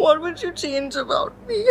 What would you change about me?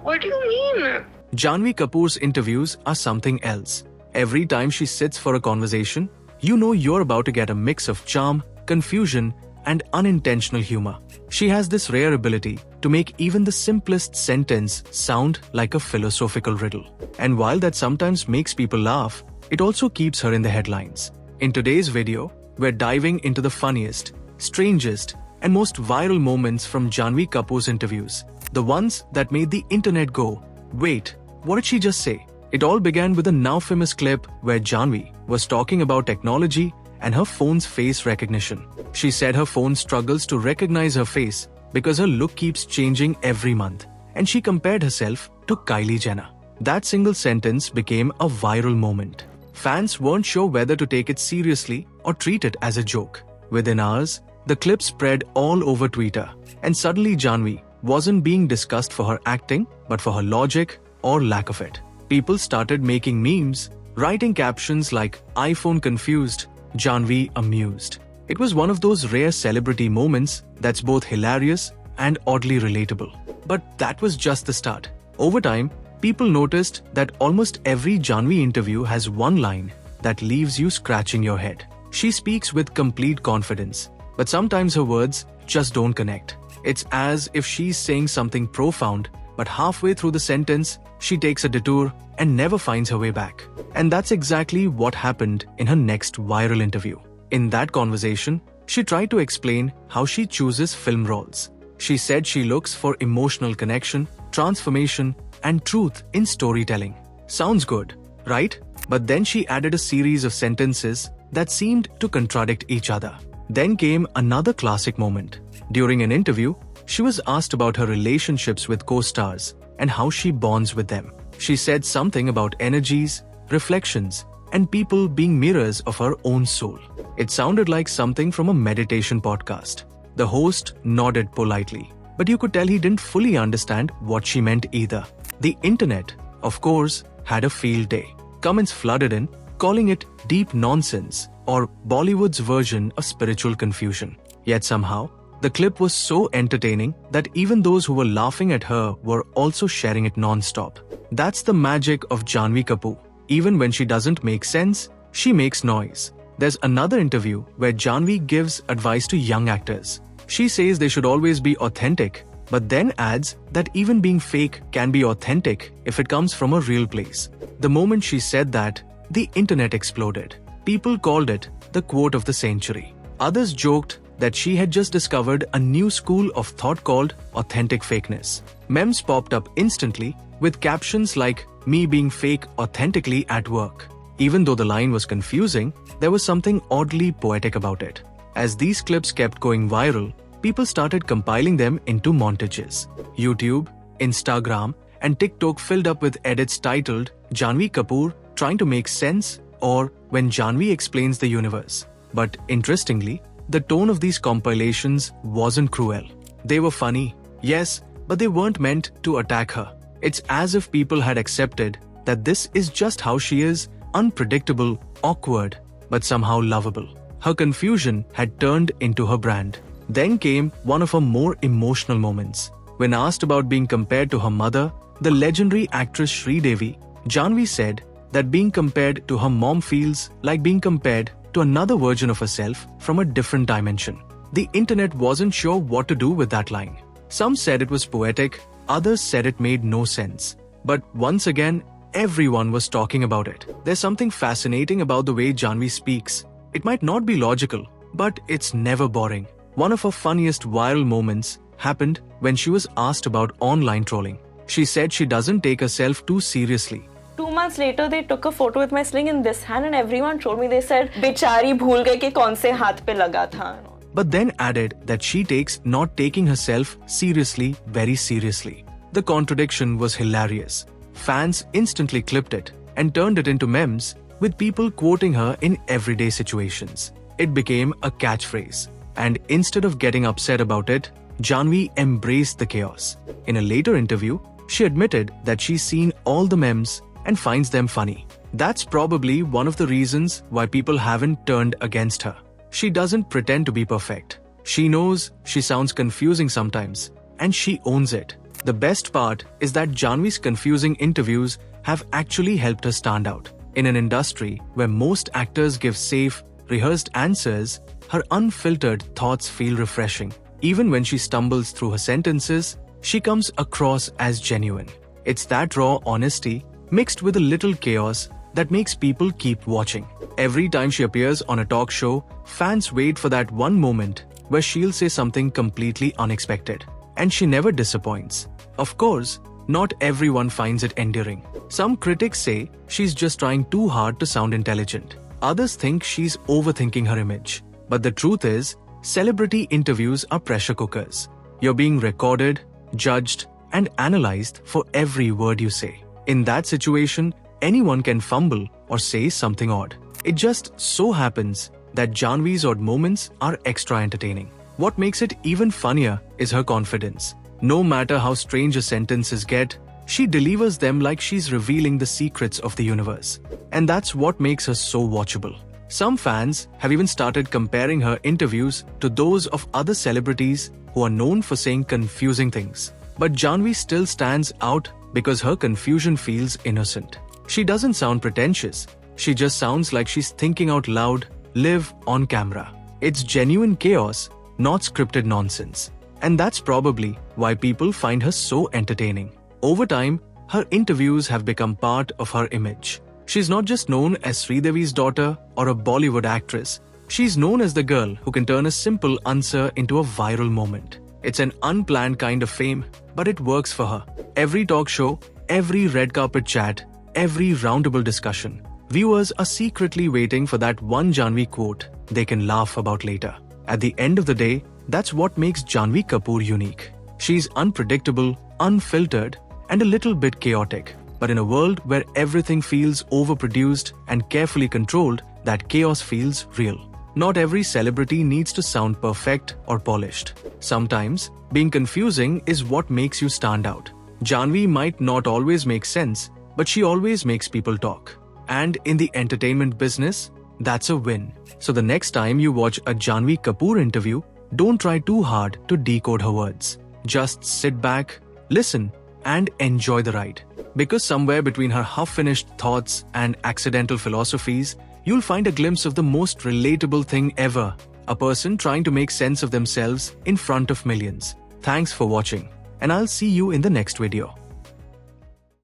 What do you mean? Janhvi Kapoor's interviews are something else. Every time she sits for a conversation, you know you're about to get a mix of charm, confusion, and unintentional humor. She has this rare ability to make even the simplest sentence sound like a philosophical riddle. And while that sometimes makes people laugh, it also keeps her in the headlines. In today's video, we're diving into the funniest, strangest, and most viral moments from Janhvi Kapoor's interviews. The ones that made the internet go, "Wait, what did she just say?" It all began with a now famous clip where Janhvi was talking about technology and her phone's face recognition. She said her phone struggles to recognize her face because her look keeps changing every month, and she compared herself to Kylie Jenner. That single sentence became a viral moment. Fans weren't sure whether to take it seriously or treat it as a joke. Within hours, the clip spread all over Twitter, and suddenly Janhvi wasn't being discussed for her acting, but for her logic or lack of it. People started making memes, writing captions like "iPhone confused, Janhvi amused." It was one of those rare celebrity moments that's both hilarious and oddly relatable. But that was just the start. Over time, people noticed that almost every Janhvi interview has one line that leaves you scratching your head. She speaks with complete confidence, but sometimes her words just don't connect. It's as if she's saying something profound, but halfway through the sentence, she takes a detour and never finds her way back. And that's exactly what happened in her next viral interview. In that conversation, she tried to explain how she chooses film roles. She said she looks for emotional connection, transformation, and truth in storytelling. Sounds good, right? But then she added a series of sentences that seemed to contradict each other. Then came another classic moment. During an interview, she was asked about her relationships with co-stars and how she bonds with them. She said something about energies, reflections, and people being mirrors of her own soul. It sounded like something from a meditation podcast. The host nodded politely, but you could tell he didn't fully understand what she meant either. The internet, of course, had a field day. Comments flooded in, calling it deep nonsense or Bollywood's version of spiritual confusion. Yet somehow, the clip was so entertaining that even those who were laughing at her were also sharing it non-stop. That's the magic of Janhvi Kapoor. Even when she doesn't make sense, she makes noise. There's another interview where Janhvi gives advice to young actors. She says they should always be authentic, but then adds that even being fake can be authentic if it comes from a real place. The moment she said that, the internet exploded. People called it the quote of the century. Others joked that she had just discovered a new school of thought called authentic fakeness. Memes popped up instantly with captions like "me being fake authentically at work." Even though the line was confusing, there was something oddly poetic about it. As these clips kept going viral, people started compiling them into montages. YouTube, Instagram, and TikTok filled up with edits titled "Janhvi Kapoor trying to make sense" or "When Janhvi explains the universe." But interestingly, the tone of these compilations wasn't cruel. They were funny, yes, but they weren't meant to attack her. It's as if people had accepted that this is just how she is, unpredictable, awkward, but somehow lovable. Her confusion had turned into her brand. Then came one of her more emotional moments. When asked about being compared to her mother, the legendary actress Sridevi, Janhvi said that being compared to her mom feels like being compared to another version of herself from a different dimension. The internet wasn't sure what to do with that line. Some said it was poetic, others said it made no sense. But once again, everyone was talking about it. There's something fascinating about the way Janhvi speaks. It might not be logical, but it's never boring. One of her funniest viral moments happened when she was asked about online trolling. She said she doesn't take herself too seriously. 2 months later, they took a photo with my sling in this hand and everyone told me, they said, "Bichari bhool gaye ki kaun se haath pe laga tha." But then added that she takes not taking herself seriously very seriously. The contradiction was hilarious. Fans instantly clipped it and turned it into memes, with people quoting her in everyday situations. It became a catchphrase. And instead of getting upset about it, Janhvi embraced the chaos. In a later interview, she admitted that she's seen all the memes and finds them funny. That's probably one of the reasons why people haven't turned against her. She doesn't pretend to be perfect. She knows she sounds confusing sometimes, and she owns it. The best part is that Janhvi's confusing interviews have actually helped her stand out. In an industry where most actors give safe, rehearsed answers, her unfiltered thoughts feel refreshing. Even when she stumbles through her sentences, she comes across as genuine. It's that raw honesty mixed with a little chaos that makes people keep watching. Every time she appears on a talk show, fans wait for that one moment where she'll say something completely unexpected. And she never disappoints. Of course, not everyone finds it endearing. Some critics say she's just trying too hard to sound intelligent. Others think she's overthinking her image. But the truth is, celebrity interviews are pressure cookers. You're being recorded, judged, and analyzed for every word you say. In that situation, anyone can fumble or say something odd. It just so happens that Janhvi's odd moments are extra entertaining. What makes it even funnier is her confidence. No matter how strange her sentences get, she delivers them like she's revealing the secrets of the universe. And that's what makes her so watchable. Some fans have even started comparing her interviews to those of other celebrities who are known for saying confusing things. But Janhvi still stands out because her confusion feels innocent. She doesn't sound pretentious. She just sounds like she's thinking out loud, live on camera. It's genuine chaos, not scripted nonsense. And that's probably why people find her so entertaining. Over time, her interviews have become part of her image. She's not just known as Sridevi's daughter or a Bollywood actress. She's known as the girl who can turn a simple answer into a viral moment. It's an unplanned kind of fame, but it works for her. Every talk show, every red carpet chat, every roundtable discussion, viewers are secretly waiting for that one Janhvi quote they can laugh about later. At the end of the day, that's what makes Janhvi Kapoor unique. She's unpredictable, unfiltered, and a little bit chaotic. But in a world where everything feels overproduced and carefully controlled, that chaos feels real. Not every celebrity needs to sound perfect or polished. Sometimes, being confusing is what makes you stand out. Janhvi might not always make sense, but she always makes people talk. And in the entertainment business, that's a win. So the next time you watch a Janhvi Kapoor interview, don't try too hard to decode her words. Just sit back, listen, and enjoy the ride. Because somewhere between her half-finished thoughts and accidental philosophies, you'll find a glimpse of the most relatable thing ever. A person trying to make sense of themselves in front of millions. Thanks for watching, and I'll see you in the next video.